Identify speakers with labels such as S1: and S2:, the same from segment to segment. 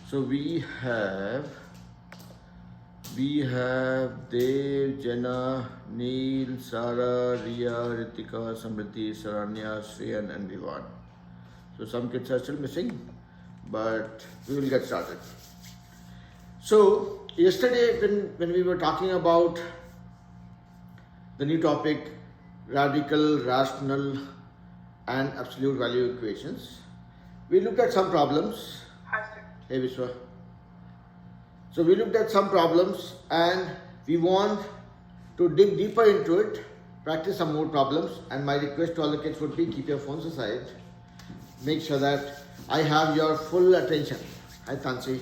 S1: So we have Dev, Jenna, Neil, Sarah, Ria, Ritika, Samriti, Saranya, Sriyan and Vivan. So some kids are still missing, but we will get started. So yesterday when we were talking about the new topic, radical, rational and absolute value equations, we looked at some problems. Hey Vishwa. So we looked at some problems and we want to dig deeper into it, practice some more problems, and my request to all the kids would be keep your phones aside. Make sure that I have your full attention. Hi Tansi.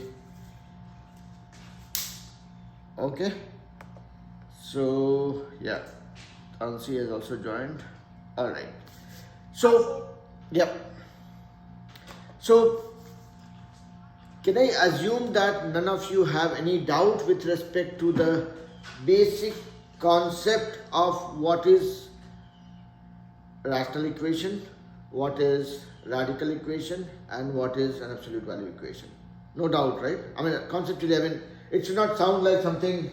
S1: Okay. So yeah, Tansi has also joined. Alright. So, yep. So, can I assume that none of you have any doubt with respect to the basic concept of what is rational equation, what is radical equation, and what is an absolute value equation? No doubt, right? I mean, conceptually, it should not sound like something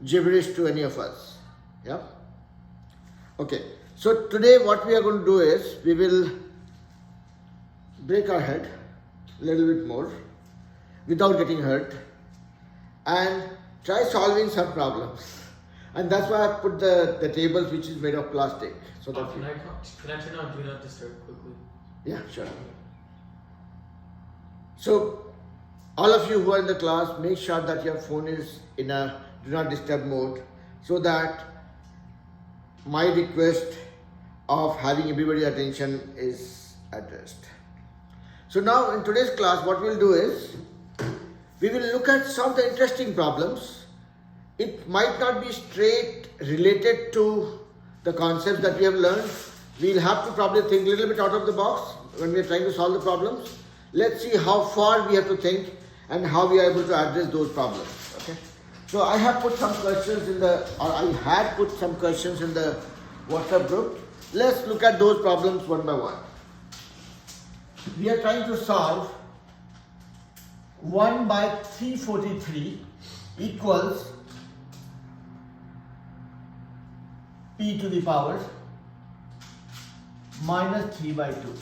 S1: gibberish to any of us. Yeah? Okay. So today what we are going to do is, we will break our head a little bit more without getting hurt and try solving some problems. And that's why I put the tables which is made of plastic. So that
S2: can I turn on Do Not Disturb quickly?
S1: Yeah, sure. So all of you who are in the class, make sure that your phone is in a do not disturb mode so that my request of having everybody's attention is addressed. So now in today's class what we'll do is, we will look at some of the interesting problems. It might not be straight related to the concepts that we have learned. We'll have to probably think a little bit out of the box when we are trying to solve the problems. Let's see how far we have to think and how we are able to address those problems. Okay. So I have put some questions I had put some questions in the WhatsApp group. Let's look at those problems one by one. We are trying to solve 1 by 343 equals p to the power minus 3 by 2.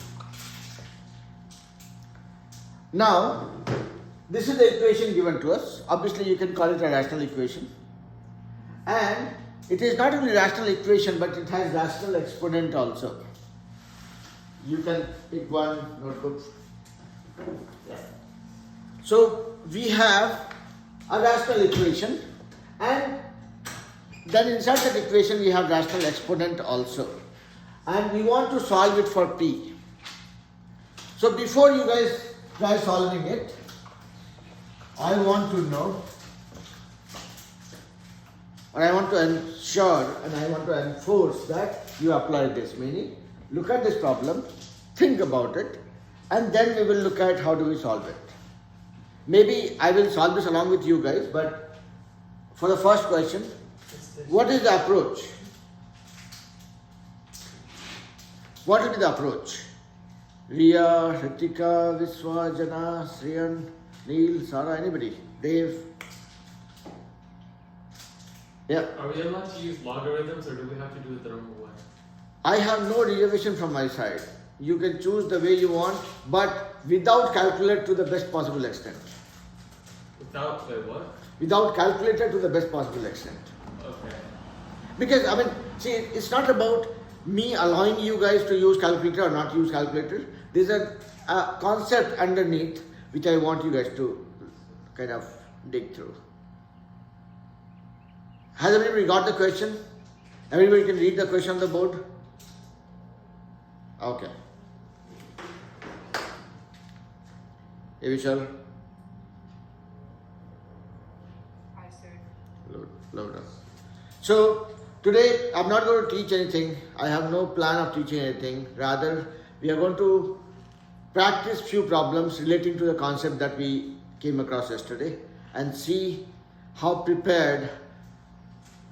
S1: Now, this is the equation given to us. Obviously, you can call it a rational equation. And it is not only rational equation, but it has rational exponent also. You can pick one notebook. Yeah. So we have a rational equation, and then inside that equation we have rational exponent also. And we want to solve it for p. So before you guys try solving it, I want to know, or I want to ensure and I want to enforce that you apply this. Meaning, look at this problem, think about it, and then we will look at how do we solve it. Maybe I will solve this along with you guys, but for the first question, what is the approach? What will be the approach? Ria, Ritika, Vishwa, Jana, Sriyan, Neil, Sarah, anybody? Dave? Yeah.
S2: Are we allowed to use logarithms or do we have to do it the normal way?
S1: I have no reservation from my side. You can choose the way you want, but without calculator to the best possible extent.
S2: Without the what?
S1: Without calculator to the best possible extent.
S2: Okay.
S1: Because, see, it's not about me allowing you guys to use calculator or not use calculator. There's a concept underneath which I want you guys to kind of dig through. Has everybody got the question? Everybody can read the question on the board? Okay. Hey Vishal.
S3: Hi, sir.
S1: Load up. So today I'm not going to teach anything. I have no plan of teaching anything. Rather, we are going to practice few problems relating to the concept that we came across yesterday and see how prepared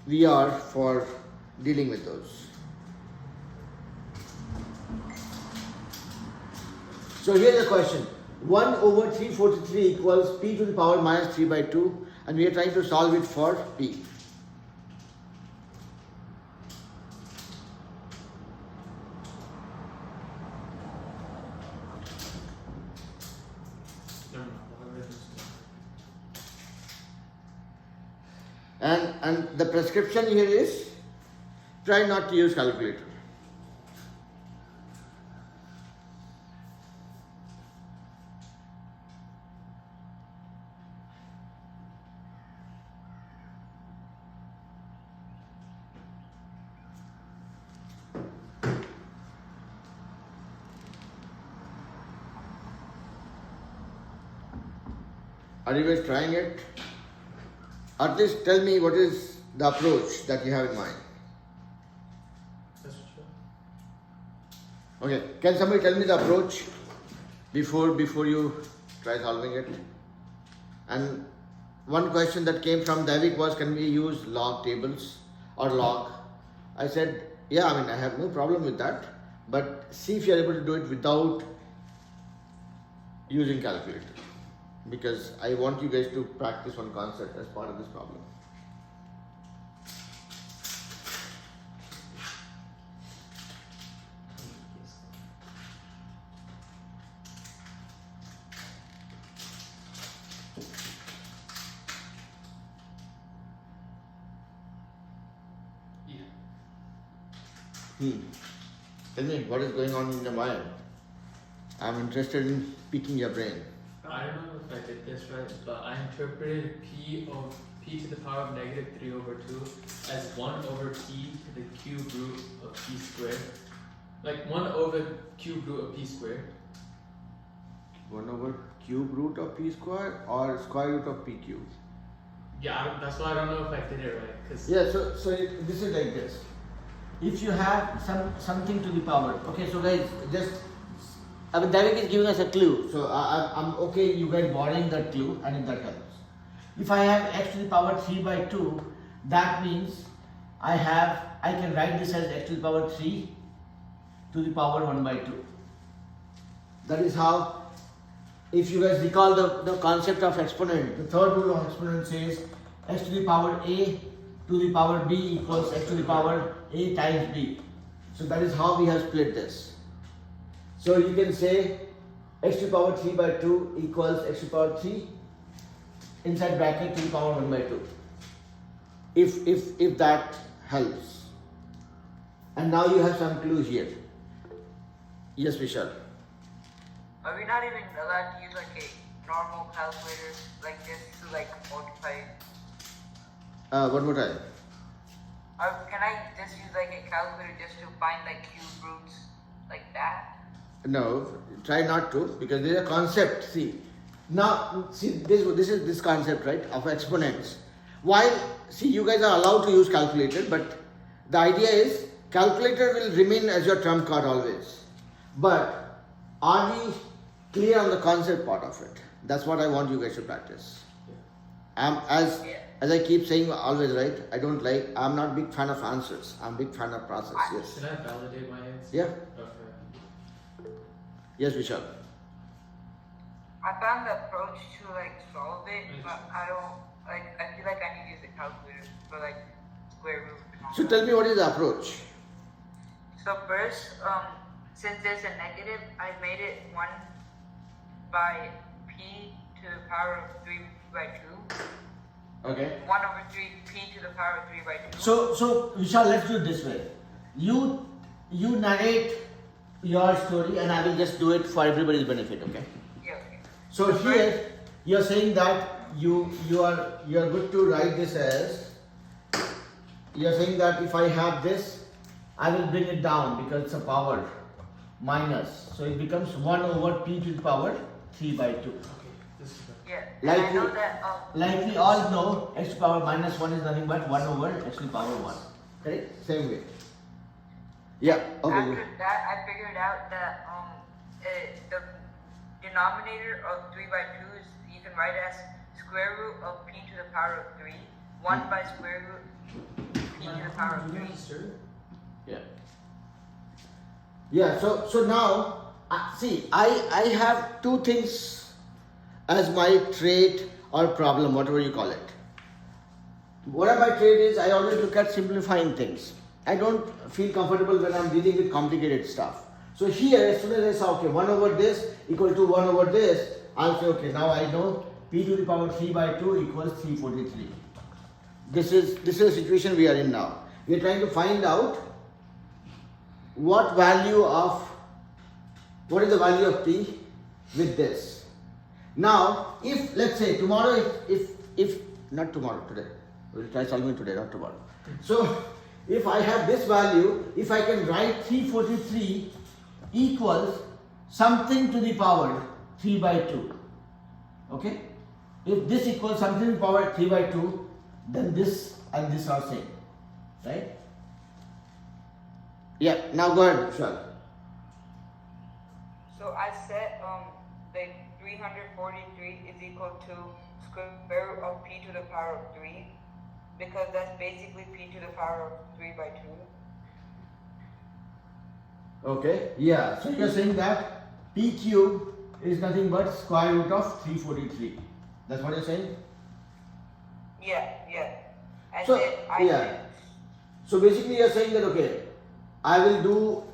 S1: we are for dealing with those. So here's the question. 1 over 343 equals p to the power minus 3 by 2, and we are trying to solve it for p.
S2: No, logarithms.
S1: And the prescription here is try not to use calculator. Are you guys trying it? At least tell me what is the approach that you have in mind.
S2: That's true.
S1: Okay, can somebody tell me the approach before you try solving it? And one question that came from Davik was, can we use log tables or log? I said, yeah, I mean, I have no problem with that, but see if you are able to do it without using calculator, because I want you guys to practice one concept as part of this problem.
S2: Yeah.
S1: Tell me what is going on in your mind. I'm interested in picking your brain.
S2: I don't know if I did this right, but I interpreted p to the power of negative 3 over 2 as 1 over p to the cube root of p squared. Like 1 over cube root of p squared.
S1: 1 over cube root of p square or square root of p cube?
S2: Yeah, that's why I don't know if I did it right. Cause
S1: Yeah, so this is like this. If you have something to the power, okay, so guys, just, I mean, Davik is giving us a clue, so I'm okay you guys borrowing that clue, and if that helps. If I have x to the power 3 by 2, that means I can write this as x to the power 3 to the power 1 by 2. That is how, if you guys recall the concept of exponent, the third rule of exponent says x to the power a to the power b equals x to the power a times b. So that is how we have split this. So you can say x to the power 3 by 2 equals x to the power 3 inside bracket to the power 1 by 2. If that helps. And now you have some clues here. Yes, Vishal.
S3: Are we not even allowed to use like a normal calculator like this to like multiply?
S1: One more time.
S3: Can I just use like a calculator just to find like cube roots like that?
S1: No, try not to, because there is a concept. See, now see this is this concept, right, of exponents. While see you guys are allowed to use calculator, but the idea is calculator will remain as your trump card always. But are we clear on the concept part of it? That's what I want you guys to practice. As I keep saying always, right? I'm not a big fan of answers. I'm a big fan of process. Yes.
S2: Can I validate my answer?
S1: Yeah.
S2: Okay.
S1: Yes, Vishal.
S3: I found the approach to like solve it, but I feel like I need to use a calculator for like square root and all
S1: So
S3: that.
S1: tell me, what is the approach?
S3: So first, since there's a negative, I made it 1 by p to the power of 3 by 2.
S1: Okay.
S3: 1 over 3 p to the power of 3 by 2.
S1: So Vishal, let's do it this way. You narrate your story, and I will just do it for everybody's benefit. Okay.
S3: Yeah, okay.
S1: So here you're saying that you are good to write this as, you're saying that if I have this, I will bring it down because it's a power minus, so it becomes 1 over p to the power 3 by 2.
S2: Okay. This is good.
S3: Yeah.
S1: Like
S3: and I know
S1: we-
S3: that
S1: Like we all know, x to the power minus 1 is nothing but 1 over x to the power 1. Correct? Same way. Yeah. Okay.
S3: after that I figured out that the denominator of 3 by 2 is, you can write it as square root of p to the power of 3. 1 by square root p to the power of 3.
S1: Yeah. Yeah. So now See, I have two things as my trait or problem, whatever you call it. One of my trait is I always look at simplifying things. I don't feel comfortable when I'm dealing with complicated stuff. So here, as soon as I say, okay, 1 over this equal to 1 over this, I'll say, okay, now I know p to the power 3 by 2 equals 343. This is the situation we are in now. We are trying to find out what is the value of p with this. Now, if let's say tomorrow, if not tomorrow, today, we'll try solving today, not tomorrow. So, if I have this value, if I can write 343 equals something to the power 3 by 2. Okay? If this equals something to the power 3 by 2, then this and this are same. Right? Yeah, now go ahead, Vishal.
S3: So I set the 343 is equal to square root of p to the power of 3 because that's basically p to the power of 3 by 2.
S1: Okay, yeah. So you're saying that p cube is nothing but square root of 343. That's what you're saying?
S3: Yeah. And
S1: So,
S3: then
S1: yeah. So basically you're saying that, okay, I will do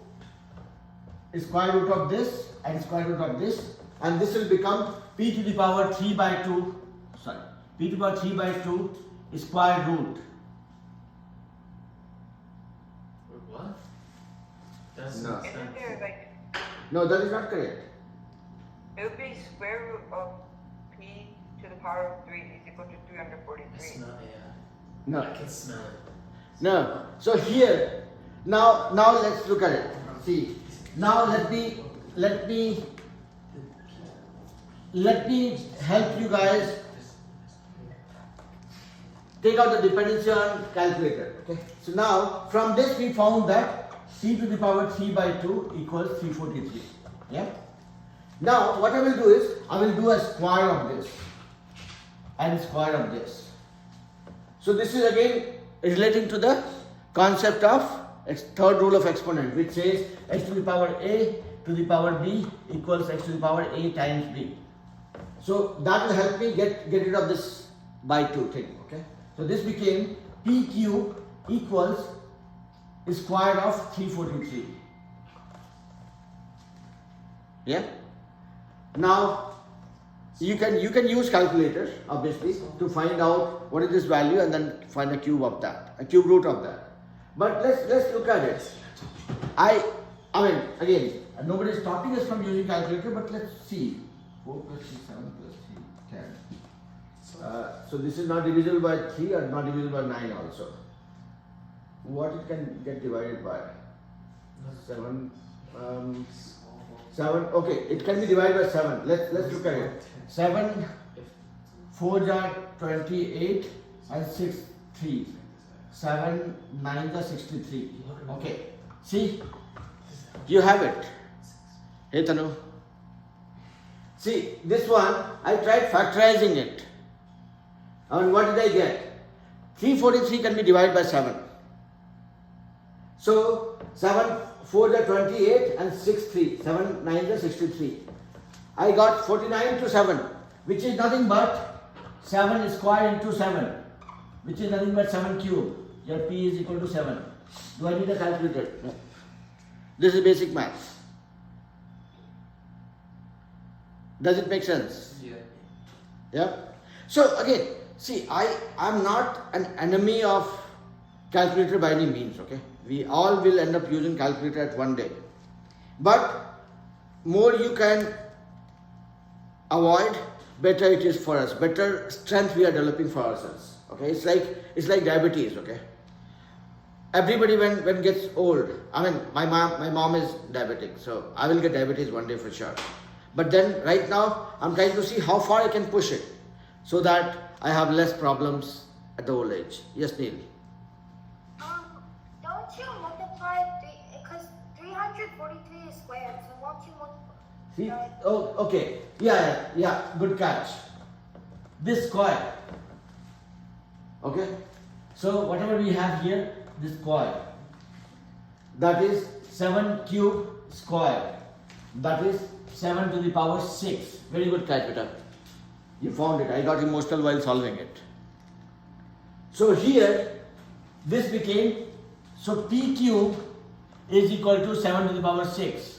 S1: square root of this and square root of this, and this will become p to the power 3 by 2, p to the power 3 by 2 square root.
S2: What? That's
S1: No.
S2: not
S3: Isn't there like
S1: No, that is not correct.
S3: it would be square root of p to the power of 3 is equal to
S2: It's
S3: 343.
S2: not, yeah.
S1: No.
S2: I can smell it.
S1: No. So here, now let's look at it. See, now let me help you guys take out the dependency on calculator. Okay. So now from this we found that p to the power 3 by 2 equals 343. Yeah. Now what I will do is I will do a square of this and square of this. So this is again relating to the concept of third rule of exponent, which says x to the power a to the power b equals x to the power a times b. So that will help me get rid of this by 2 thing. Okay. So this became p cube equals square of 343. Yeah. Now you can use calculator obviously to find out what is this value and then find a cube of that, a cube root of that. But let's look at it. I mean again, nobody is stopping us from using calculator, but let's see. 4 plus 6, 7 plus 3, 10. So this is not divisible by 3 or not divisible by 9 also. What it can get divided by? 7. 7. Okay, it can be divided by 7. Let's look at it. 7 4 are 28 and 6 3. 7 9 are 63. Okay. See, you have it. Hey Tanu. See, this one I tried factorizing it. And what did I get? 343 can be divided by 7. So 7 4 are 28 and 6 3. 7 9 are 63. I got 49 to 7, which is nothing but 7 square into 7, which is nothing but 7 cube. Your p is equal to 7. Do I need a calculator? No. This is basic maths. Does it make sense?
S2: Yeah.
S1: Yeah. So again, see, I'm not an enemy of calculator by any means. Okay, we all will end up using calculator at one day, but more you can avoid, better it is for us. Better strength we are developing for ourselves. Okay, it's like diabetes. Okay, everybody when gets old. I mean, my mom is diabetic, so I will get diabetes one day for sure. But then right now I'm trying to see how far I can push it so that I have less problems at the old age. Yes, Neil.
S4: Don't you multiply because 343 is squared, so won't you multiply?
S1: See? Oh, okay. Yeah. Good catch. This square. Okay. So whatever we have here, this square. That is 7 cube square. That is 7 to the power 6. Very good catch, beta. You found it. I got emotional while solving it. So here, this became, so p cube is equal to 7 to the power 6.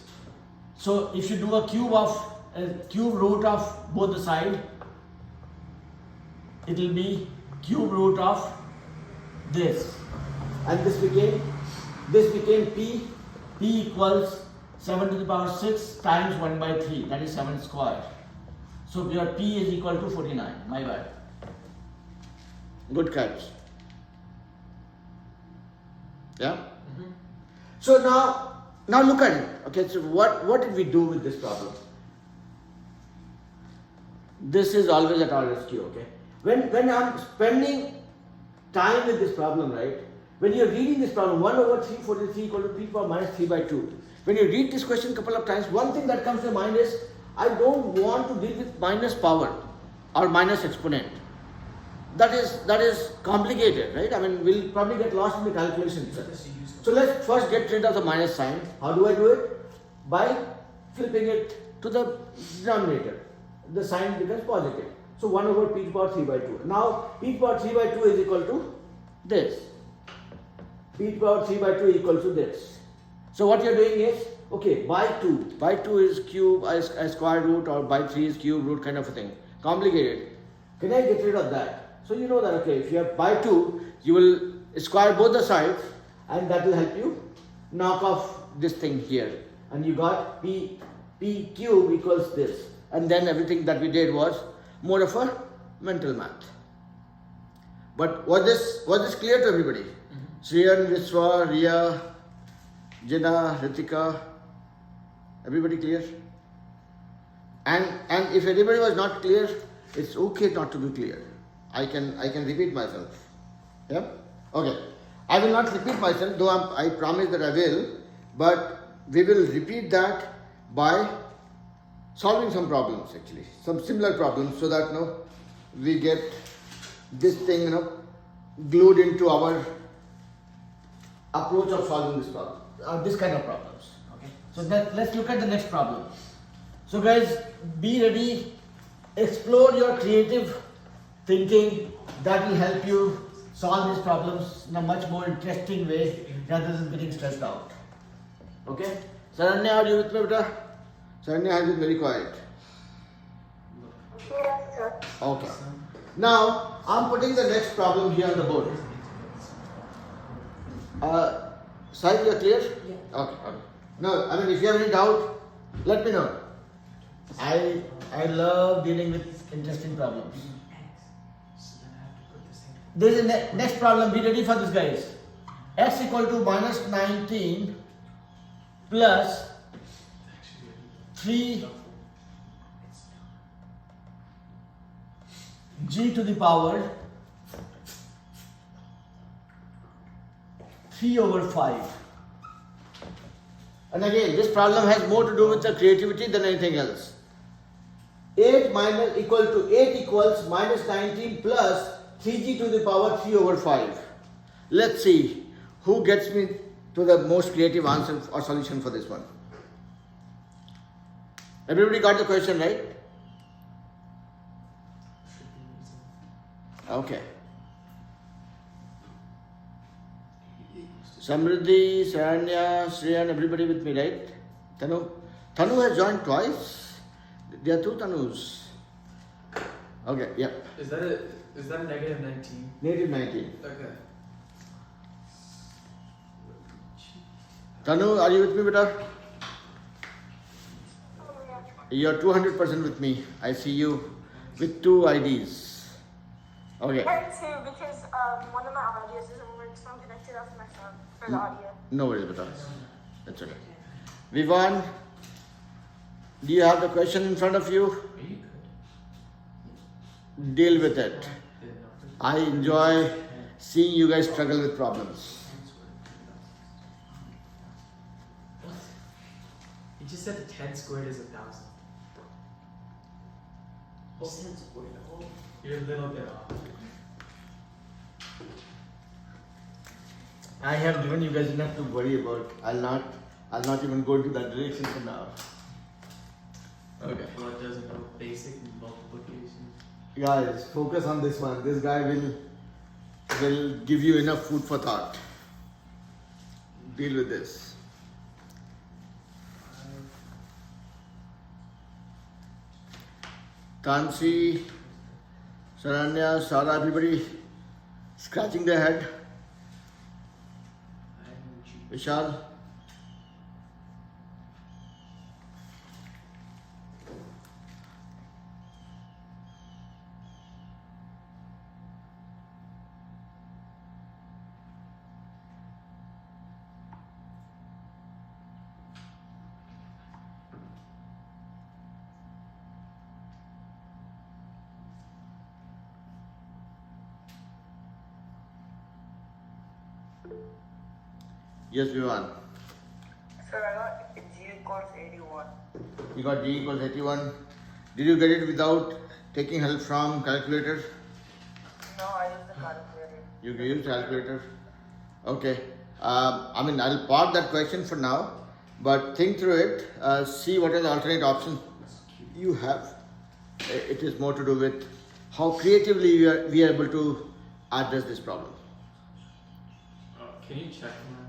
S1: So if you do a cube root of both the side, it will be cube root of this. And this became p equals 7 to the power 6 times 1 by 3, that is 7 square. So your p is equal to 49, my bad. Good catch. Yeah? So now look at it. Okay, so what did we do with this problem? This is always at our rescue, okay? When I'm spending time with this problem, right? When you're reading this problem, 1 over 343 equal to p power minus 3 by 2. When you read this question a couple of times, one thing that comes to mind is, I don't want to deal with minus power or minus exponent. That is complicated, right? I mean, we'll probably get lost in the calculations. So let's first get rid of the minus sign. How do I do it? By flipping it to the denominator. The sign becomes positive. So 1 over p to the power 3 by 2. Now p to the power 3 by 2 is equal to this. P to the power 3 by 2 is equal to this. So what you're doing is, okay, by 2 is cube, a square root, or by 3 is cube root kind of a thing. Complicated. Can I get rid of that? So you know that, okay, if you have by 2, you will square both the sides, and that will help you knock off this thing here. And you got p cube equals this. And then everything that we did was more of a mental math. But was this clear to everybody? Sriyan, Viswa, Riya, Jina, Ritika, everybody clear? And if anybody was not clear, it's okay not to be clear. I can repeat myself. Yeah? Okay. I will not repeat myself, though I promise that I will, but we will repeat that by solving some problems actually, some similar problems, so that we get this thing glued into our approach of solving this problem, this kind of problems. Okay. So let's look at the next problem. So guys, be ready, explore your creative thinking. That will help you solve these problems in a much more interesting way rather than getting stressed out. Okay? Saranya, are you with me, beta? Saranya has been very quiet.
S4: Yes, sir.
S1: Okay. Now, I'm putting the next problem here on the board. Sai, you are clear? Yeah. Okay. No, I mean, if you have any doubt, let me know. I love dealing with interesting problems. There is a next problem. Be ready for this, guys. X equal to minus 19 plus 3 g to the power 3 over 5. And again, this problem has more to do with the creativity than anything else. 8 equals minus 19 plus 3g to the power 3 over 5. Let's see who gets me to the most creative answer or solution for this one. Everybody got the question, right? Okay. Samriddhi, Saranya, Sriyan, everybody with me, right? Tanu has joined twice. There are 2 Tanus. Okay, yeah.
S2: Is that a negative 19?
S1: Negative 19.
S2: Okay.
S1: Tanu, are you with me, beta? You're 200% with me. I see you with 2 IDs. Okay.
S4: Part 2, because one of my audios doesn't work, so I'm connected off my phone for the audio.
S1: No worries, beta. That's okay. Vivan, do you have the question in front of you? Deal with it. I enjoy seeing you guys struggle with problems.
S2: What? You just said 10 squared is 1,000. What's 10 squared? You're a little bit off.
S1: I have given you guys enough to worry about. I'll not even go into that direction for now.
S2: Okay. What doesn't know basic multiplication?
S1: Guys, focus on this one. This guy will give you enough food for thought. Deal with this. Tansi, Saranya, Sara, everybody scratching their head. Vishal. Yes, Vivan.
S3: Sir, I got G equals 81.
S1: You got G equals 81. Did you get it without taking help from calculator?
S3: No, I used the calculator.
S1: You used calculator? Okay. I'll park that question for now, but think through it. See what are the alternate options you have. It is more to do with how creatively we are able to address this problem.
S2: Can you check mine?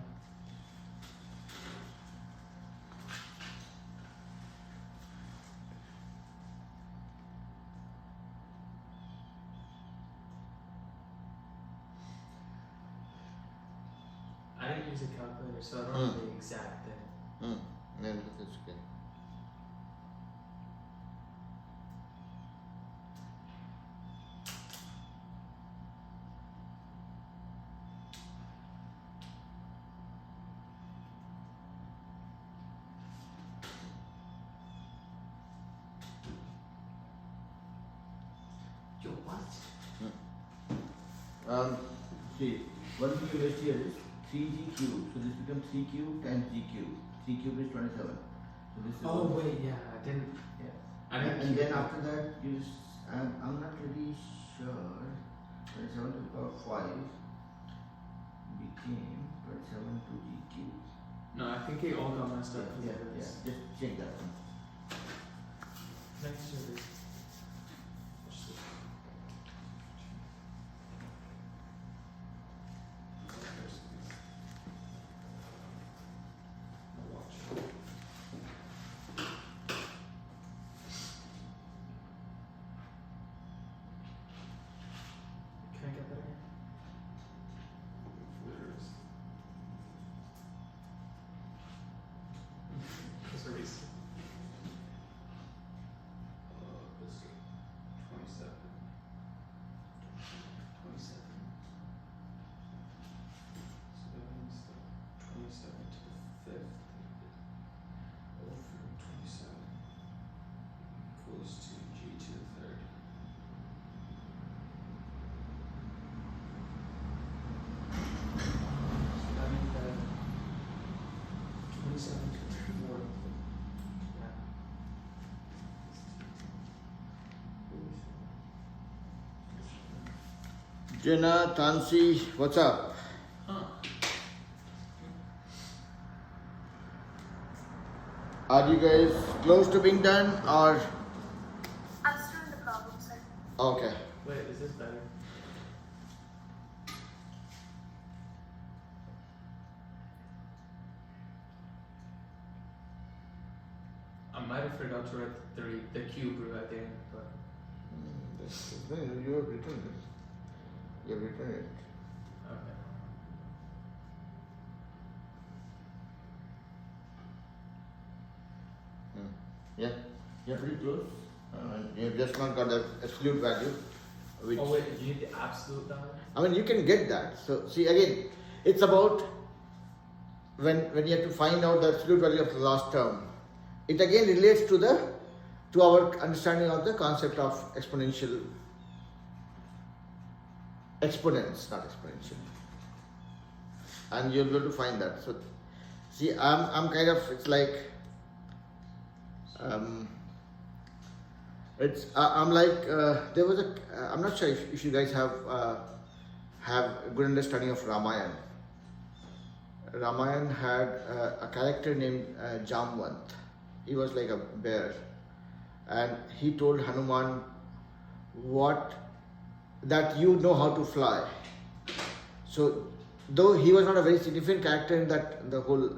S2: I didn't use a calculator, so I don't know the exact thing.
S1: No, that's okay.
S2: Yo, what?
S1: See, one thing you list here is 3g cubed. So this becomes c cubed times g cubed. C cubed is 27. So this is
S2: Oh wait, yeah, I didn't. Yeah, I didn't.
S1: and then after that, I'm not really sure. 27 to the power 5 became 27 to g cubed.
S2: No, I think it all got messed up.
S1: Yeah. Just check that one.
S2: Next to this. Can I get that again? Just erase it.
S5: This is 27. 27. So that means that 27 to the 5th over 27 equals to g to the 3rd. So that means that 27 to the 4th. Yeah.
S1: Jenna, Tansi, what's up?
S2: Huh.
S1: Are you guys close to being done or?
S4: I'm still in the problem, sir.
S1: Okay.
S2: Wait, is this better? I might have forgot to write the cube root at the end, but
S1: You have written it. You have written it.
S2: okay.
S1: Yeah. You're pretty close. You've just not got the absolute value. Which,
S2: Oh wait, you need the absolute value?
S1: you can get that. So see again, it's about when you have to find out the absolute value of the last term. It again relates to our understanding of the concept of exponential exponents, not exponential. And you'll be able to find that. So see, I'm kind of, it's like I'm like there was I'm not sure if you guys have a good understanding of Ramayana. Ramayana had a character named Jamwant. He was like a bear, and he told Hanuman that you know how to fly. So though he was not a very significant character in the whole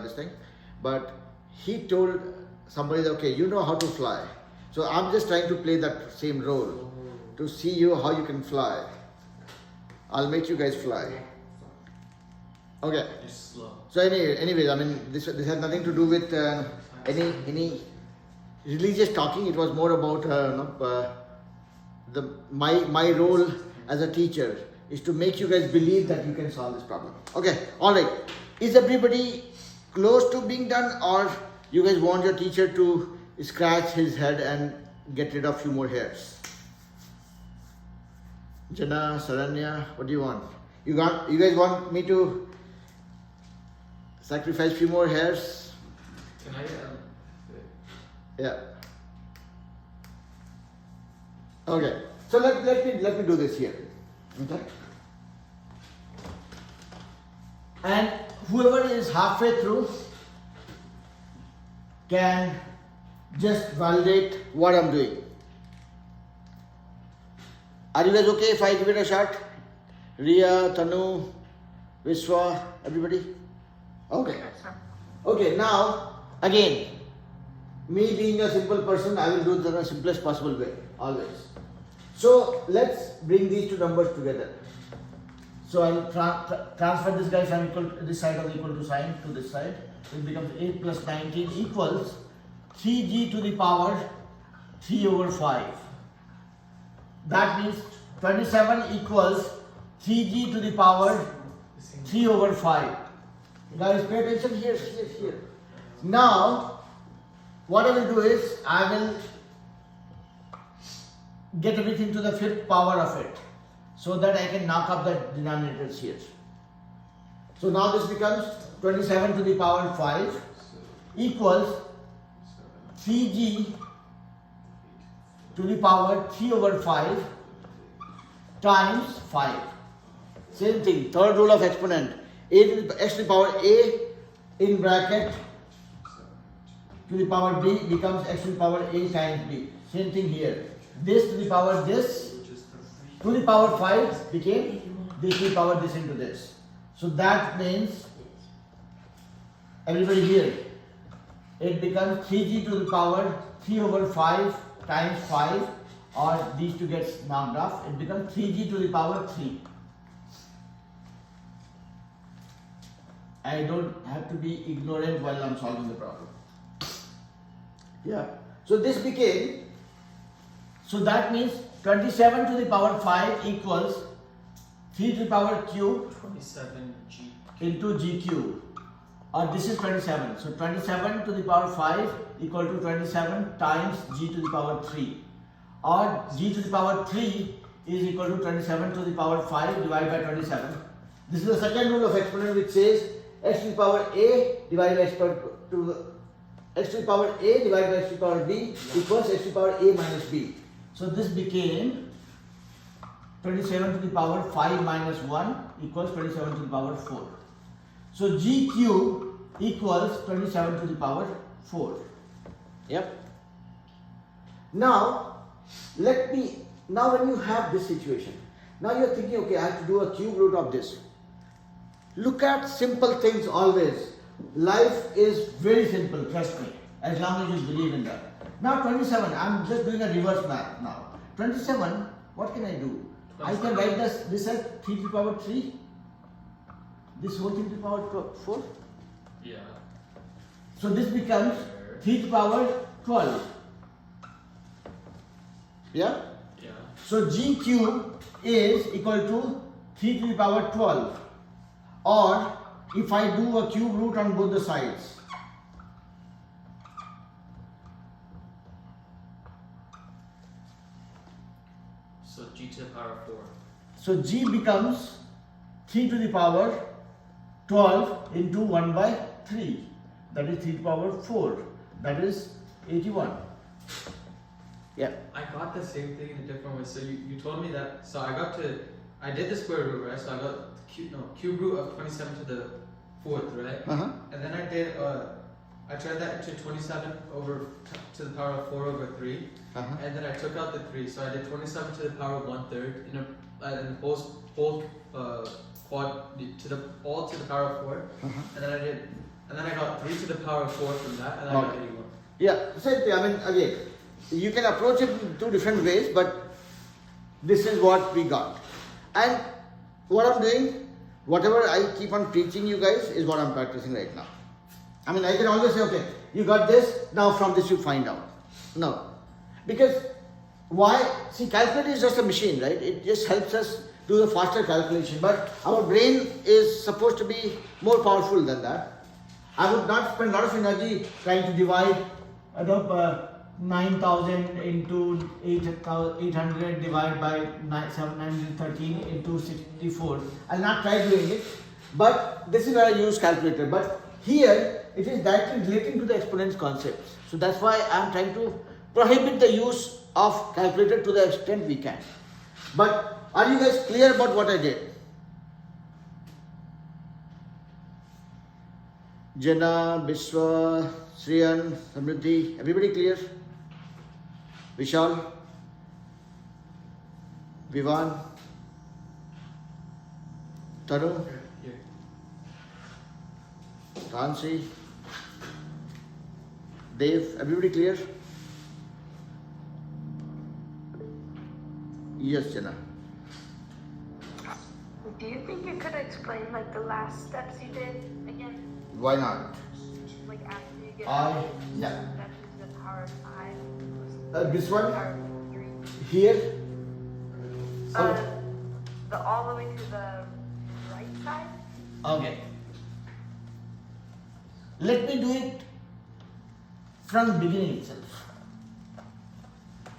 S1: this thing, but he told somebody that, okay, you know how to fly. So I'm just trying to play that same role to see you how you can fly. I'll make you guys fly. Okay.
S2: You're slow.
S1: So anyways, I mean, this had nothing to do with any religious talking. It was more about my role as a teacher is to make you guys believe that you can solve this problem. Okay, all right. Is everybody close to being done, or you guys want your teacher to scratch his head and get rid of few more hairs? Jana, Saranya, what do you want? You guys want me to sacrifice few more hairs?
S2: Can I?
S1: Yeah. Okay. So let me do this here. Okay. And whoever is halfway through can just validate what I'm doing. Are you guys okay if I give it a shot? Riya, Tanu, Vishwa, everybody? Okay. Okay, now again, me being a simple person, I will do it in the simplest possible way, always. So let's bring these two numbers together. So I'll transfer this guy from this side of equal to sign to this side. It becomes 8 plus 19 equals 3g to the power 3 over 5. That means 27 equals 3g to the power 3 over 5. Guys, pay attention here. Now, what I will do is, I will get everything to the 5th power of it, so that I can knock up the denominators here. So now this becomes 27 to the power 5 equals 3g to the power 3 over 5 times 5. Same thing, third rule of exponent. X to the power a in bracket to the power b becomes x to the power a times b. Same thing here. This to the power this to the power 5 became this to the power this into this. So that means, everybody here, it becomes 3g to the power 3 over 5 times 5, or these two gets knocked off. It becomes 3g to the power 3. I don't have to be ignorant while I'm solving the problem. Yeah. So this became, so that means 27 to the power 5 equals 3 to the power cube
S2: 27g
S1: into g cube. Or this is 27. So 27 to the power 5 equal to 27 times g to the power 3. Or g to the power 3 is equal to 27 to the power 5 divided by 27. This is the second rule of exponent, which says x to the power a divided by x to the power a divided by x to the power b equals x to the power a minus b. So this became 27 to the power 5 minus 1 equals 27 to the power 4. So g cube equals 27 to the power 4. Yep. Now when you have this situation, now you're thinking, okay, I have to do a cube root of this. Look at simple things always. Life is very simple, trust me, as long as you believe in that. Now 27, I'm just doing a reverse math now. 27, what can I do? I can write this as 3 to the power 3. This whole thing to the power 4.
S2: Yeah.
S1: So this becomes 3 to the power 12. Yeah?
S2: Yeah.
S1: So g cube is equal to 3 to the power 12. Or if I do a cube root on both the sides,
S2: So g to the power 4.
S1: so g becomes 3 to the power 12 into 1 by 3. That is 3 to the power 4. That is 81. Yeah.
S2: I got the same thing in a different way. So you told me that. So I did the square root, right? So I got cube root of 27 to the 4th, right?
S1: Uh-huh.
S2: And then I did I turned that into 27 over to the power of 4 over 3,
S1: Uh-huh.
S2: and then I took out the 3, so I did 27 to the power of 1/3 in a whole quad to the all to the power of 4,
S1: Uh-huh.
S2: and then I got 3 to the power of 4 from that, and then I got
S1: Okay.
S2: 81.
S1: Yeah, same thing. I mean, again, you can approach it in two different ways, but this is what we got. And what I'm doing, whatever I keep on teaching you guys, is what I'm practicing right now. I mean, I can always say, okay, you got this, now from this you find out. No. Because why? See, calculator is just a machine, right? It just helps us do the faster calculation. But our brain is supposed to be more powerful than that. I would not spend a lot of energy trying to divide 9,000 into 800 divided by 713 into 64. I'll not try doing it, but this is where I use calculator. But here it is directly relating to the exponents concepts. So that's why I'm trying to prohibit the use of calculator to the extent we can. But are you guys clear about what I did? Jana, Biswa, Sriyan, Samriddhi, everybody clear? Vishal, Vivan, Tanu,
S2: Here.
S1: Tansi, Dev, everybody clear? Yes, Jana.
S4: Do you think you could explain like the last steps you did again?
S1: Why not?
S4: Like after you get
S1: Yeah.
S4: that is the power of 5
S1: This
S4: power
S1: one
S4: of 3.
S1: here.
S4: Uh, the all the way to the right side?
S1: Okay. Let me do it from the beginning itself.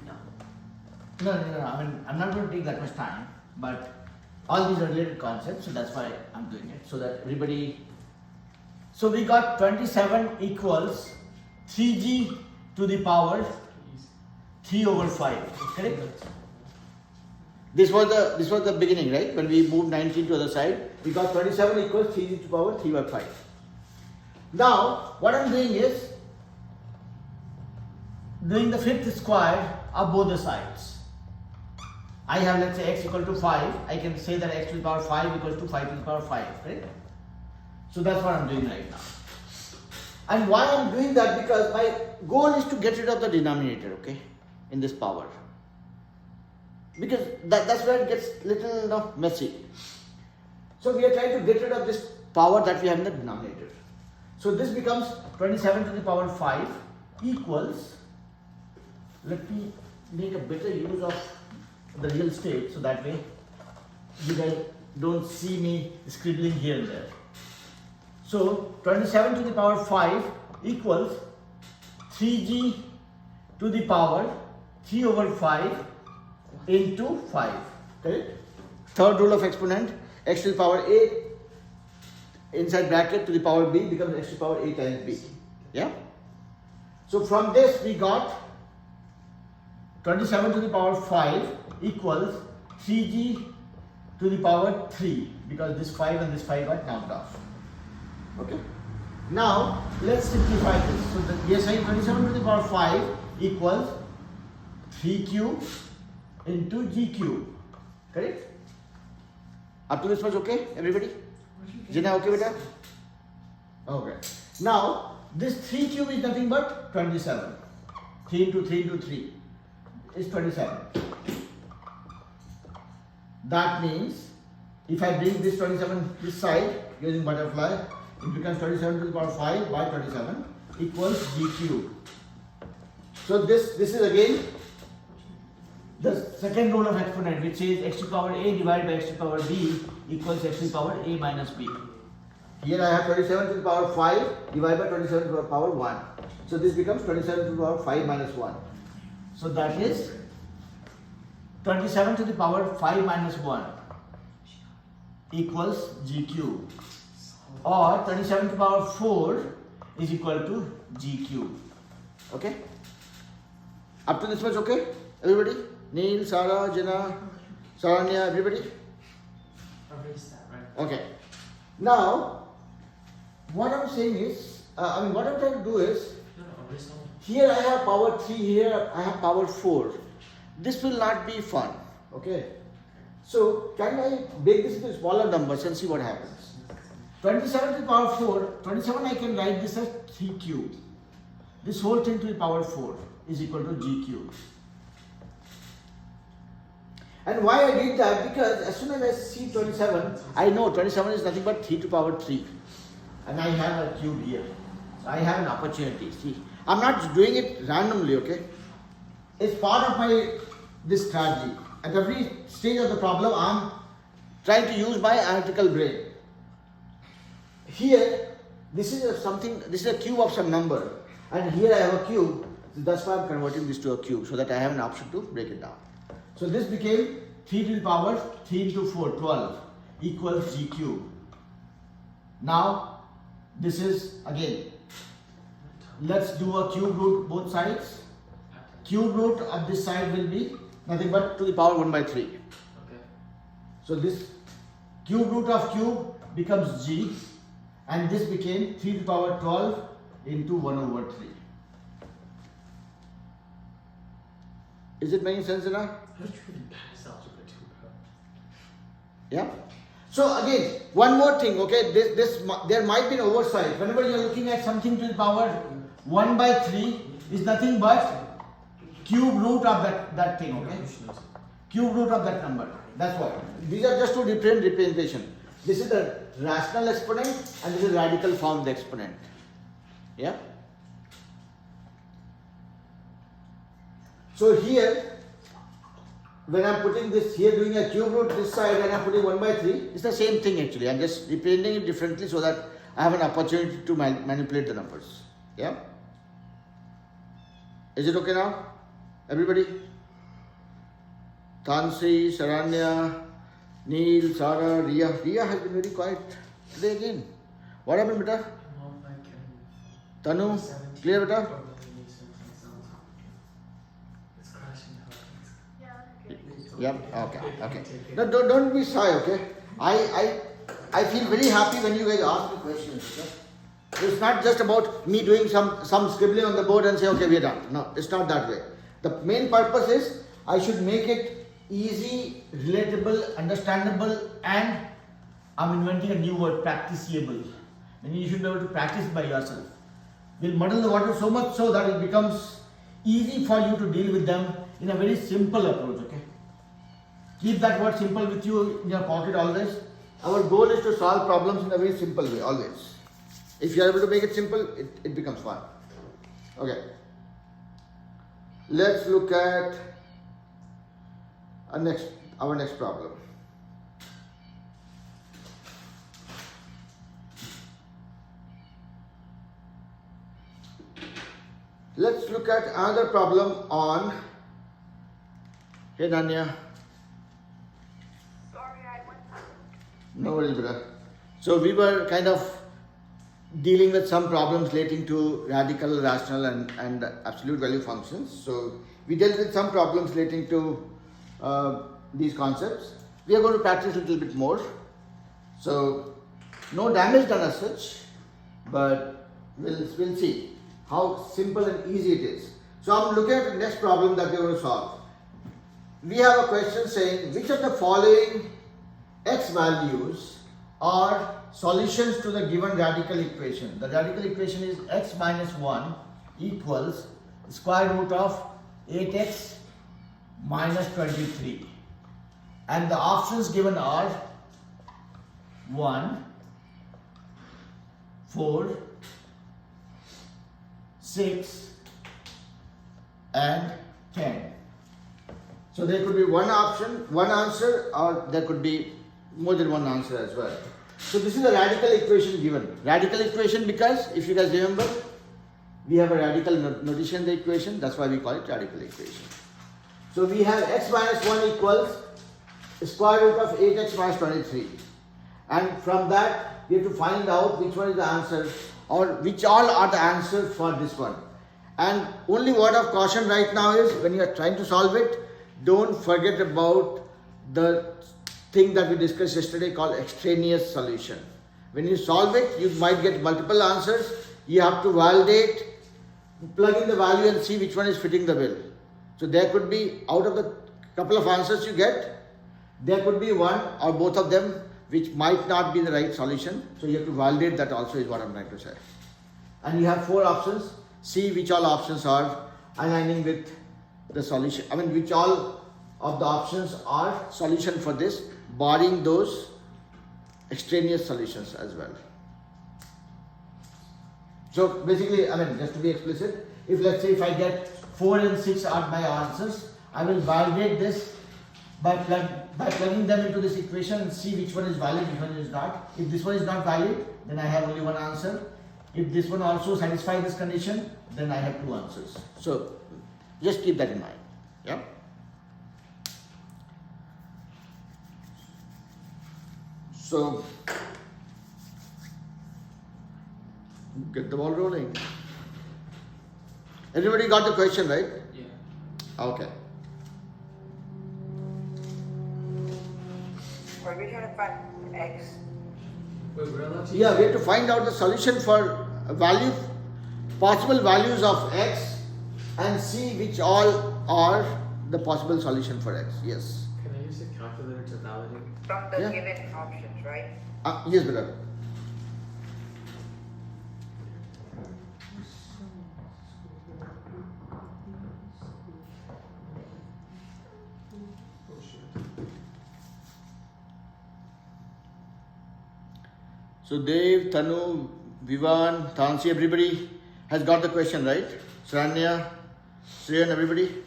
S1: No. I mean, I'm not going to take that much time, but all these are related concepts, so that's why I'm doing it, so that everybody. So we got 27 equals 3g to the power 3 over 5. Correct? This was the beginning, right? When we moved 19 to the other side, we got 27 equals 3g to the power 3 over 5. Now, what I'm doing is doing the fifth square of both the sides. I have, let's say, x equal to 5. I can say that x to the power 5 equals to 5 to the power 5, right? So that's what I'm doing right now. And why I'm doing that? Because my goal is to get rid of the denominator, okay, in this power. Because that's where it gets little messy. So we are trying to get rid of this power that we have in the denominator. So this becomes 27 to the power 5 equals, let me make a better use of the real estate so that way you guys don't see me scribbling here and there. So 27 to the power 5 equals 3g to the power 3 over 5 into 5. Correct? Third rule of exponent, x to the power a inside bracket to the power b becomes x to the power a times b. Yeah? So from this we got 27 to the power 5 equals 3g to the power 3, because this 5 and this 5 got knocked off. Okay? Now let's simplify this. So we are saying 27 to the power 5 equals 3 cube into g cube. Correct? Up to this much okay, everybody? Jina, okay beta? Okay. Now this 3 cube is nothing but 27. 3 into 3 into 3 is 27. That means if I bring this 27 this side using butterfly, it becomes 27 to the power 5 by 27 equals g cube. So this is again the second rule of exponent, which is x to the power a divided by x to the power b equals x to the power a minus b. Here I have 27 to the power 5 divided by 27 to the power 1. So this becomes 27 to the power 5 minus 1. So that is 27 to the power 5 minus 1 equals g cube, or 27 to the power 4 is equal to g cube. Okay? Up to this much okay? Everybody? Neil, Sarah, Jana, Saranya, everybody?
S2: Erase that, right?
S1: Okay. Now, what I'm saying is, what I'm trying to do is,
S2: No, horizontal.
S1: here I have power 3, here I have power 4. This will not be fun, okay? So, can I break this into smaller numbers and see what happens? 27 to the power 4, 27 I can write this as 3 cube. This whole thing to the power 4 is equal to g cube. And why I did that? Because as soon as I see 27, I know 27 is nothing but 3 to the power 3. And I have a cube here. So I have an opportunity. See, I'm not doing it randomly, okay? It's part of this strategy. At every stage of the problem, I'm trying to use my analytical brain. Here, this is a cube of some number. And here I have a cube. So that's why I'm converting this to a cube, so that I have an option to break it down. So this became 3 to the power 3 into 4, 12 equals g cube. Now, this is again, let's do a cube root both sides. Cube root of this side will be nothing but to the power 1 by 3.
S2: Okay.
S1: So this cube root of cube becomes g, and this became 3 to the power 12 into 1 over 3. Is it making sense enough?
S2: How did you really pass algebra 2, bro?
S1: Yeah. So again, one more thing, okay? There might be an oversight. Whenever you are looking at something to the power 1 by 3 is nothing but cube root of that thing, okay? Cube root of that number. That's what. These are just two different representation. This is the rational exponent and this is radical form of the exponent. Yeah. So here, when I'm putting this here, doing a cube root this side and I'm putting 1 by 3, it's the same thing actually. I'm just representing it differently so that I have an opportunity to manipulate the numbers. Yeah? Is it okay now? Everybody? Tansri, Saranya, Neil, Sarah, Ria. Ria has been very quiet today again. What happened, beta?
S2: Mom, I can.
S1: Tanu, clear, beta?
S2: It's crashing out.
S1: Yep. Okay. No, don't be shy. Okay. I feel very happy when you guys ask me questions. Okay? It's not just about me doing some scribbling on the board and say, okay, we're done. No, it's not that way. The main purpose is I should make it easy, relatable, understandable, and I'm inventing a new word, practicable. And you should be able to practice by yourself. We'll muddle the water so much so that it becomes easy for you to deal with them in a very simple approach, okay? Keep that word simple with you in your pocket always. Our goal is to solve problems in a very simple way, always. If you are able to make it simple, it becomes fun. Okay. Let's look at our next problem. Let's look at another problem on. Hey Nanya.
S4: Sorry, I went.
S1: No worries, brother. So we were kind of dealing with some problems relating to radical, rational and absolute value functions. So we dealt with some problems relating to these concepts. We are going to practice a little bit more. So no damage done as such, but we'll see how simple and easy it is. So I'm looking at the next problem that we're going to solve. We have a question saying which of the following x values are solutions to the given radical equation. The radical equation is x minus 1 equals square root of 8x minus 23. And the options given are 1, 4, 6 and 10. So there could be one option, one answer, or there could be more than one answer as well. So this is a radical equation given. Radical equation because if you guys remember, we have a radical notation in the equation. That's why we call it radical equation. So we have x minus 1 equals square root of 8x minus 23. And from that, we have to find out which one is the answer or which all are the answers for this one. And only word of caution right now is when you are trying to solve it, don't forget about the thing that we discussed yesterday called extraneous solution. When you solve it, you might get multiple answers. you have to validate, plug in the value and see which one is fitting the bill. So there could be, out of the couple of answers you get, there could be one or both of them which might not be the right solution. So you have to validate that also, is what I'm trying to say. And you have 4 options. See which all options are aligning with the solution. I mean, which all of the options are solution for this, barring those extraneous solutions as well. So basically, I mean, just to be explicit, if let's say if I get 4 and 6 are my answers, I will validate this by plugging them into this equation and see which one is valid, which one is not. If this one is not valid, then I have only one answer. If this one also satisfies this condition, then I have 2 answers. So just keep that in mind. Yeah. So get the ball rolling. Everybody got the question, right?
S2: Yeah.
S1: Okay.
S3: Are we trying to find x?
S2: Wait, we're allowed to
S1: Yeah,
S2: use
S1: we have to find out the solution for value, possible values of x, and see which all are the possible solution for x. Yes.
S2: Can I use a calculator to validate?
S3: From the
S1: Yeah.
S3: given options, right?
S1: Yes, brother.
S5: Oh shit.
S1: So Dev, Tanu, Vivan, Tansi, everybody has got the question, right? Sranya, Sriyan, everybody?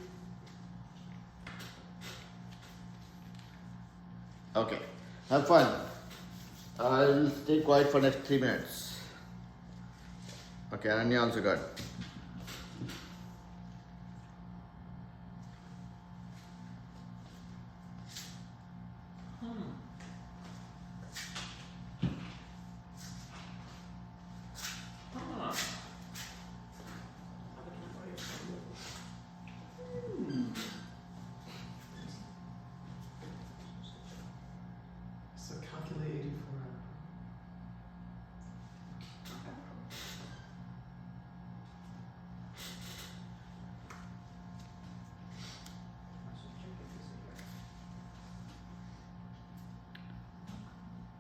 S1: Okay. Have fun. I'll stay quiet for next 3 minutes. Okay, Ananya also got.
S5: So calculate 84.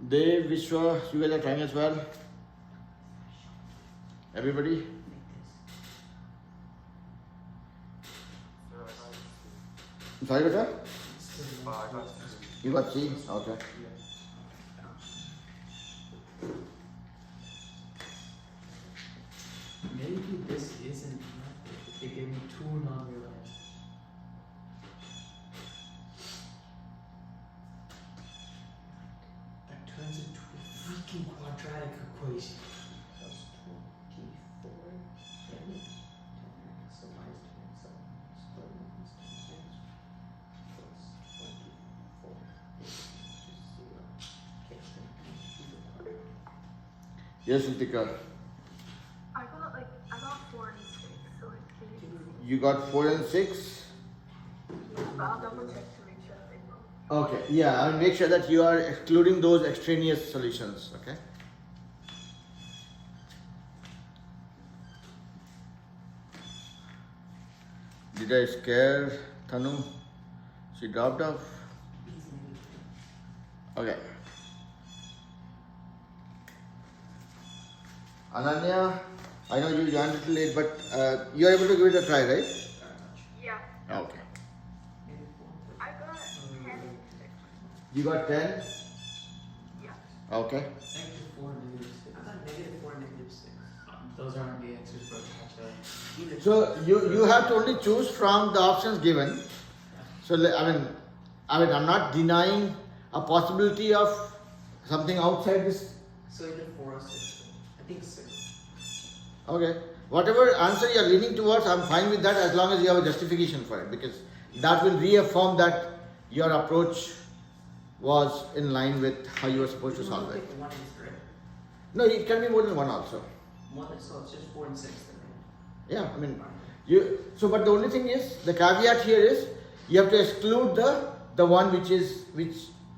S1: Dev, Vishwa, you guys are trying as well? Everybody? Sorry, beta? You got C? Okay.
S2: Maybe this isn't. They gave me 2 non-real answers. That turns into a freaking quadratic equation.
S5: Plus 24. Then 10x. So minus 27. So minus 26. Plus 24. Which is 0. Okay, so to the quadrant.
S1: Yes, Ritika.
S4: I got 4 and 6, so it's
S1: You got 4 and 6?
S4: but I'll double check to make sure they both.
S1: Okay, yeah, I'll make sure that you are excluding those extraneous solutions, okay? Did I scare Tanu? She dropped off? Okay. Ananya, I know you joined a little late, but you are able to give it a try, right?
S4: Yeah,
S1: Okay.
S4: I got 10 and 6.
S1: You got 10?
S4: Yeah.
S1: Okay.
S2: -4, -6.
S5: I got -4, -6.
S2: Those aren't the answers, bro. Actually.
S1: So you have to only choose from the options given. So I mean I'm not denying a possibility of something outside this.
S5: So either 4 or 6. I think 6.
S1: Okay. Whatever answer you are leaning towards, I'm fine with that as long as you have a justification for it, because that will reaffirm that your approach was in line with how you were supposed to solve it.
S5: Pick one is correct.
S1: No, it can be more than one also.
S5: So it's just 4 and 6 then.
S1: Yeah, I mean but the only thing is, the caveat here is you have to exclude the one which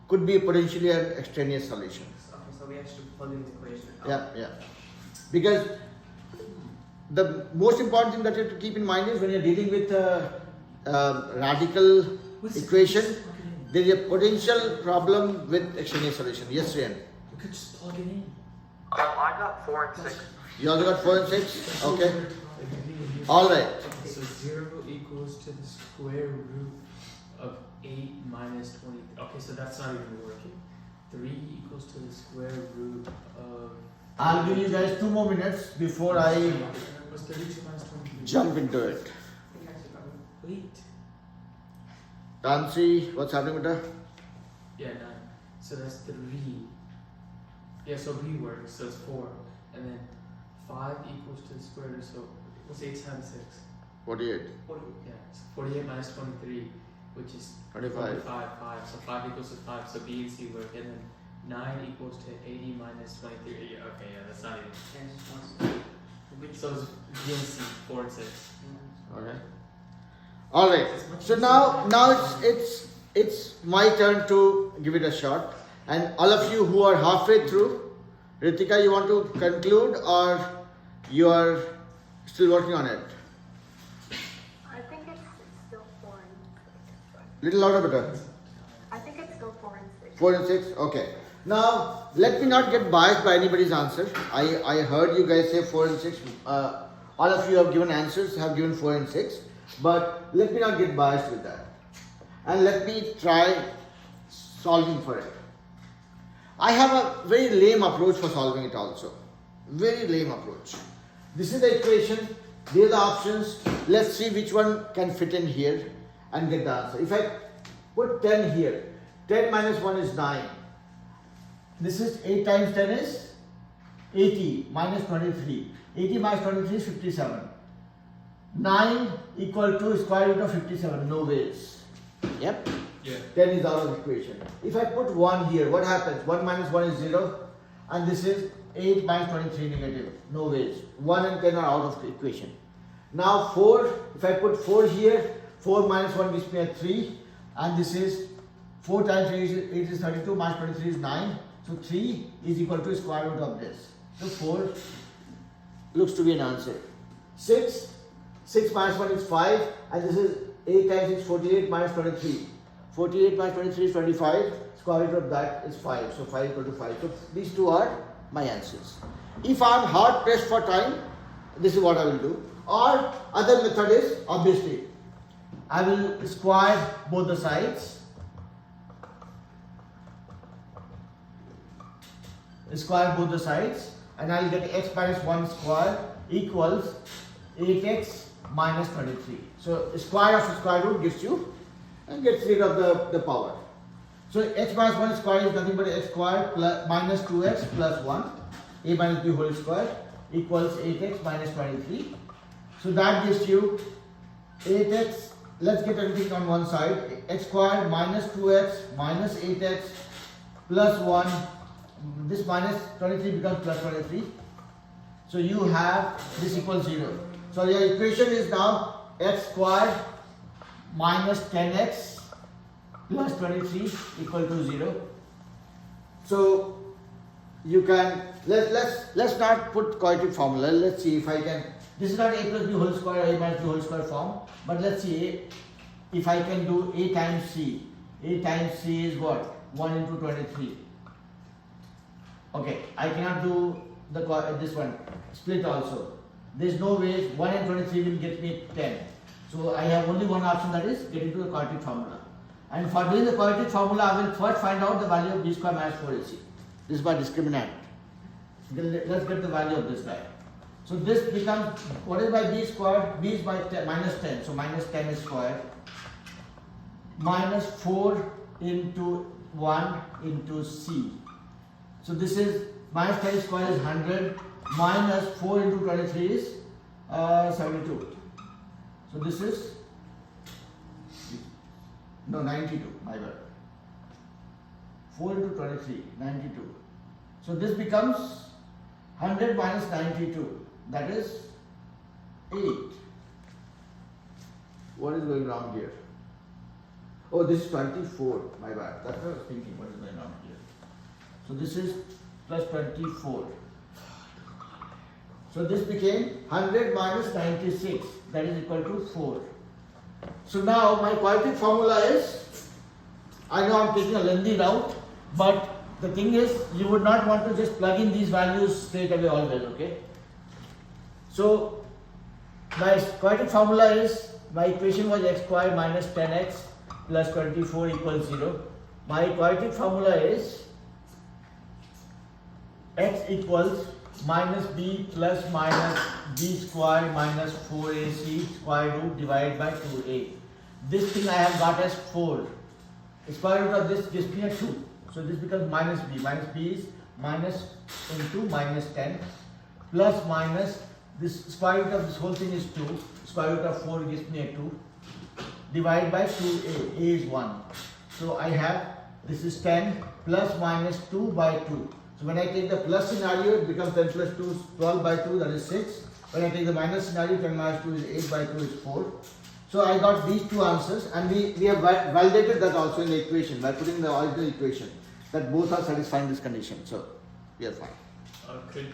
S1: could be potentially an extraneous solution.
S5: Okay, so we actually plug in the equation.
S1: Yeah. Because the most important thing that you have to keep in mind is when you're dealing with radical equation, there is a potential problem with extraneous solution. Yes, Ryan.
S2: You could just plug it in.
S6: I got 4 and 6.
S1: You also got 4 and 6? Okay. Alright.
S2: So 0 equals to the square root of 8 minus 20. Okay, so that's not even working. 3 equals to the square root of.
S1: I'll give you guys 2 more minutes before I
S2: What's 32 minus 23?
S1: jump into it.
S2: Wait.
S1: Tansi, what's happening with her?
S2: Yeah, 9. So that's 3. Yeah, so B works, so it's 4. And then 5 equals to the square root, so what's 8 times 6?
S1: 48.
S2: Yeah, so 48 minus 23, which is
S1: 25.
S2: 5. So 5 equals to 5, so B and C work. And then 9 equals to 80 minus 23. Yeah, okay, yeah, that's not even. So it's B and C, 4 and 6.
S1: Okay. Alright. So now it's my turn to give it a shot. And all of you who are halfway through, Ritika, you want to conclude or you are still working on it?
S4: I think it's still 4 and 6.
S1: Little louder, better.
S4: I think it's still 4 and 6.
S1: 4 and 6? Okay. Now, let me not get biased by anybody's answer. I heard you guys say 4 and 6. All of you have given answers, have given 4 and 6. But let me not get biased with that. And let me try solving for it. I have a very lame approach for solving it also. Very lame approach. This is the equation. These are the options. Let's see which one can fit in here and get the answer. If I put 10 here, 10 minus 1 is 9. This is 8 times 10 is 80 minus 23. 80 minus 23 is 57. 9 equal to square root of 57. No ways. Yep.
S2: Yeah.
S1: 10 is out of the equation. If I put 1 here, what happens? 1 minus 1 is 0. And this is 8 minus 23 negative. No ways. 1 and 10 are out of the equation. Now 4. If I put 4 here, 4 minus 1 gives me a 3. And this is 4 times 8 is 32. Minus 23 is 9. So 3 is equal to square root of this. So 4 looks to be an answer. 6 minus 1 is 5. And this is 8 times 6, 48 minus 23. 48 minus 23 is 25. Square root of that is 5. So 5 equal to 5. So these two are my answers. If I am hard pressed for time, this is what I will do. Or other method is, obviously, I will square both the sides. Square both the sides. And I will get x minus 1 square equals 8x minus 23. So square of square root gives you and gets rid of the power. So x minus 1 square is nothing but x square plus minus 2x plus 1. A minus b whole square equals 8x minus 23. So that gives you 8x. Let's get everything on one side. X square minus 2x minus 8x plus 1. This minus 23 becomes plus 23. So you have this equals 0. So your equation is now x square minus 10x plus 23 equal to 0. So you can let's not put quadratic formula. Let's see if I can. This is not a plus b whole square or a minus b whole square form, but let's see if I can do a times c. A times c is what? 1 into 23. Okay, I cannot do this one split also. There is no way 1 and 23 will get me 10. So I have only one option, that is get into the quadratic formula. And for doing the quadratic formula, I will first find out the value of b square minus 4ac. This is by discriminant. Let's get the value of this guy. So this becomes, what is by b squared? B is by 10, minus 10. So minus 10 is squared. Minus 4 into 1 into c. So this is minus 10 square is 100. Minus 4 into 23 is 72. So this is, no, 92, my bad. 4 into 23, 92. So this becomes 100 minus 92, that is 8. What is going wrong here? Oh, this is 24, my bad. That's what I was thinking, what is going on here. So this is plus 24. So this became 100 minus 96, that is equal to 4. So now my quadratic formula is, I know I'm taking a lengthy route, but the thing is, you would not want to just plug in these values straight away always, okay? So my quadratic formula is, my equation was x squared minus 10x plus 24 equals 0. My quadratic formula is x equals minus b plus minus b square minus 4ac square root divided by 2a. This thing I have got as 4. The square root of this gives me a 2. So this becomes minus b. Minus b is minus into minus 10 plus minus this square root of this whole thing is 2. Square root of 4 gives me a 2. Divided by 2a. A is 1. So I have, this is 10 plus minus 2 by 2. So when I take the plus scenario, it becomes 10 plus 2 is 12 by 2, that is 6. When I take the minus scenario, 10 minus 2 is 8 by 2 is 4. So I got these two answers, and we have validated that also in the equation by putting the original equation that both are satisfying this condition. So we are fine.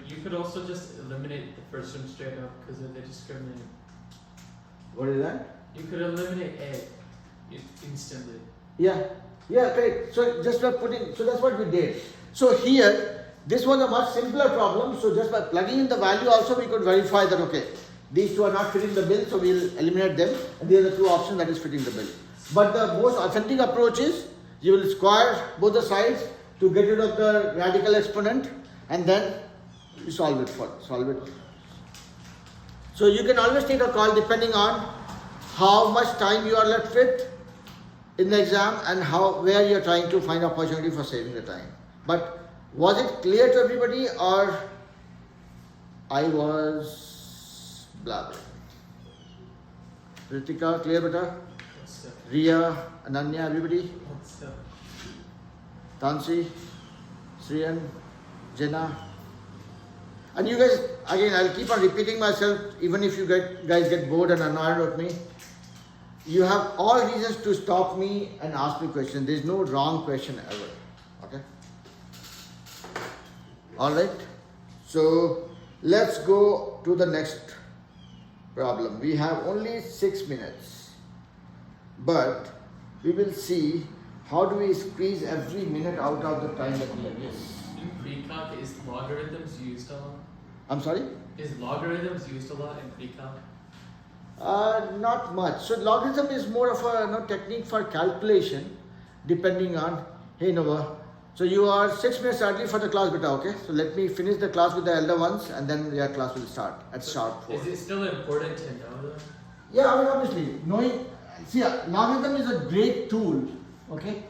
S2: You could also just eliminate the first one straight up because of the discriminant.
S1: What is that?
S2: You could eliminate A instantly.
S1: Yeah, correct. So just by putting, so that's what we did. So here, this was a much simpler problem. So just by plugging in the value also we could verify that okay, these two are not fitting the bill, so we'll eliminate them. And these are the two options that is fitting the bill. But the most authentic approach is you will square both the sides to get rid of the radical exponent, and then you solve it. So you can always take a call depending on how much time you are left with in the exam and where you are trying to find opportunity for saving the time. But was it clear to everybody, or I was blabbering? Ritika, clear beta?
S2: What's up?
S1: Riya, Ananya, everybody?
S2: What's up?
S1: Tansi, Sriyan, Jenna. And you guys, again, I'll keep on repeating myself, even if you guys get bored and annoyed with me. You have all reasons to stop me and ask me questions. There is no wrong question ever. Okay? Alright? So, let's go to the next problem. We have only 6 minutes. But we will see how do we squeeze every minute out of the time that we have. Yes.
S2: In pre-calc, is logarithms used a lot?
S1: I'm sorry?
S2: Is logarithms used a lot in pre-calc?
S1: Not much. So logarithm is more of a technique for calculation, depending on. Hey Nova, so you are 6 minutes early for the class, beta. Okay, so let me finish the class with the elder ones, and then your class will start at sharp 4.
S2: Is it still important to know though?
S1: Yeah, I mean, obviously knowing. See, logarithm is a great tool. Okay,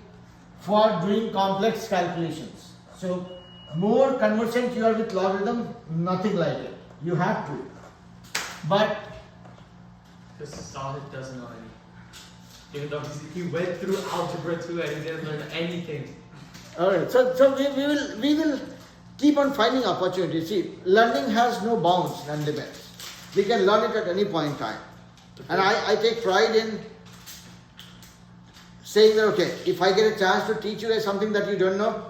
S1: for doing complex calculations. So more conversant you are with logarithm, nothing like it. You have to, but.
S2: Because Sahid doesn't know any. Even though he went through algebra 2 and he didn't learn anything.
S1: Alright, so we will keep on finding opportunities. See, learning has no bounds and limits. We can learn it at any point in time. And I take pride in saying that okay, if I get a chance to teach you something that you don't know,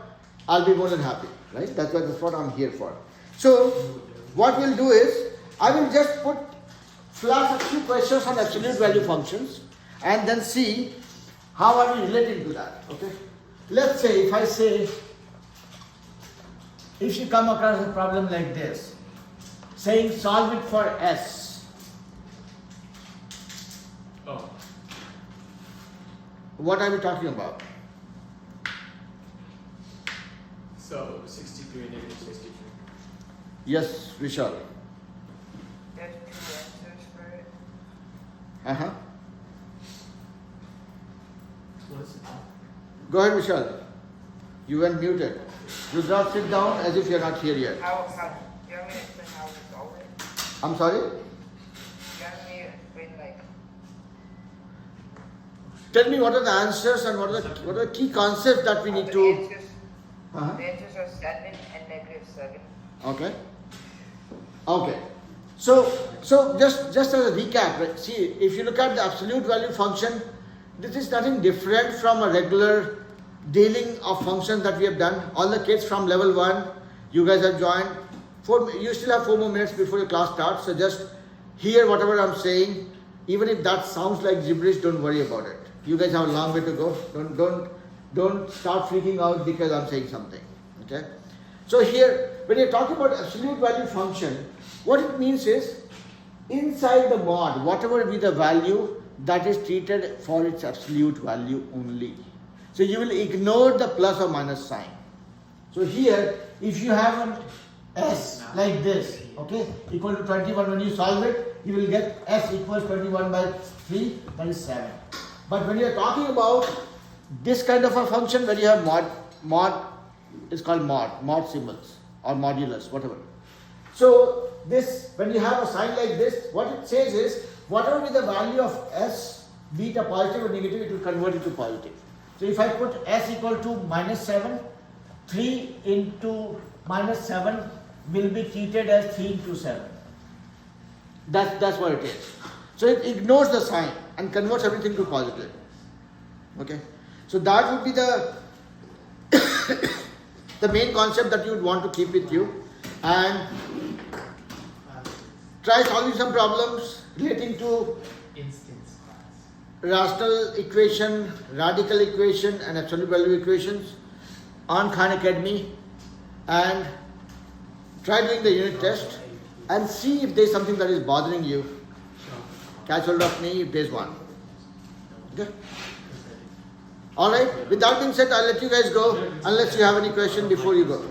S1: I'll be more than happy. Right? That's what I'm here for. So what we'll do is I will just flash a few questions on absolute value functions and then see how are we relating to that. Okay? Let's say if you come across a problem like this, saying solve it for S.
S2: Oh.
S1: What are we talking about?
S2: So 63 and negative 63.
S1: Yes, Vishal.
S3: There's 2 answers for it.
S1: Uh-huh.
S2: What is it?
S1: Go ahead, Vishal. You went muted. You just sit down as if you're not here yet.
S3: How, do you want me to explain how we solve it?
S1: I'm sorry?
S3: Do you want me to explain like,
S1: Tell me what are the answers and what are the key concepts that we need
S3: the
S1: to.
S3: answers,
S1: Uh-huh.
S3: the answers are 7 and negative 7.
S1: Okay. Okay. So just as a recap, right? See, if you look at the absolute value function, this is nothing different from a regular dealing of functions that we have done. All the kids from level 1, you guys have joined. You still have 4 more minutes before your class starts, so just hear whatever I'm saying. Even if that sounds like gibberish, don't worry about it. You guys have a long way to go. Don't start freaking out because I'm saying something. Okay? So here, when you're talking about absolute value function, what it means is inside the mod, whatever be the value, that is treated for its absolute value only. So you will ignore the plus or minus sign. So here, if you have an S like this, okay, equal to 21, when you solve it, you will get S equals 21 by 3, that is 7. But when you are talking about this kind of a function where you have mod is called mod symbols or modulus, whatever. So this, when you have a sign like this, what it says is, whatever be the value of S, be it a positive or negative, it will convert it to positive. So if I put S equal to minus 7, 3 into minus 7 will be treated as 3 into 7. That's what it is. So it ignores the sign and converts everything to positive. Okay? So that would be the the main concept that you would want to keep with you, and try solving some problems relating to
S2: Instance class.
S1: rational equation, radical equation and absolute value equations on Khan Academy, and try doing the unit test and see if there is something that is bothering you. Catch hold of me if there is one. Okay? Alright, with that being said, I'll let you guys go unless you have any question before you go.